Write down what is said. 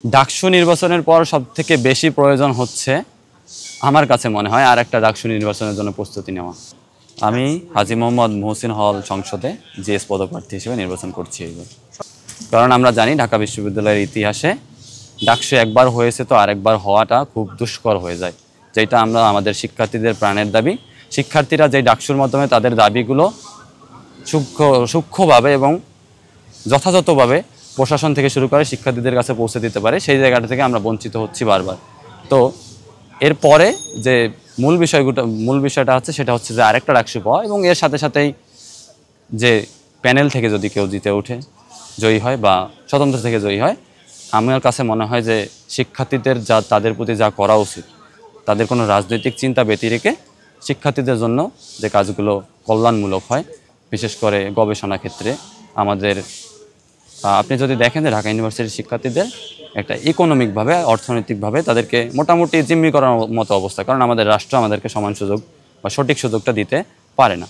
ডাকসু নির্বাচনের পর সবথেকে বেশি প্রয়োজন হচ্ছে আমার কাছে মনে হয় আর একটা ডাকসু নির্বাচনের জন্য প্রস্তুতি নেওয়া। আমি হাজী মোহাম্মদ মুহসিন হল সংসদে জিএস পদপ্রার্থী হিসেবে নির্বাচন করছি এইবার। কারণ আমরা জানি ঢাকা বিশ্ববিদ্যালয়ের ইতিহাসে ডাকসু একবার হয়েছে তো আরেকবার হওয়াটা খুব দুষ্কর হয়ে যায়, যেটা আমরা আমাদের শিক্ষার্থীদের প্রাণের দাবি। শিক্ষার্থীরা যে ডাকসুর মাধ্যমে তাদের দাবিগুলো সূক্ষ্মভাবে এবং যথাযথভাবে প্রশাসন থেকে শুরু করে শিক্ষার্থীদের কাছে পৌঁছে দিতে পারে, সেই জায়গাটা থেকে আমরা বঞ্চিত হচ্ছি বারবার। তো এরপরে যে মূল বিষয়টা হচ্ছে সেটা হচ্ছে যে আরেকটা ডাকসু পাওয়া, এবং এর সাথে সাথেই যে প্যানেল থেকে যদি কেউ জিতে ওঠে, জয়ী হয় বা স্বতন্ত্র থেকে জয়ী হয়, আমার কাছে মনে হয় যে শিক্ষার্থীদের তাদের প্রতি যা করা উচিত, তাদের কোনো রাজনৈতিক চিন্তা ব্যতি রেখে শিক্ষার্থীদের জন্য যে কাজগুলো কল্যাণমূলক হয়, বিশেষ করে গবেষণা ক্ষেত্রে আমাদের আপনি যদি দেখেন যে ঢাকা ইউনিভার্সিটির শিক্ষার্থীদের একটা ইকোনমিকভাবে অর্থনৈতিকভাবে তাদেরকে মোটামুটি জিম্মি করার মতো অবস্থা, কারণ আমাদের রাষ্ট্র আমাদেরকে সমান সুযোগ বা সঠিক সুযোগটা দিতে পারে না।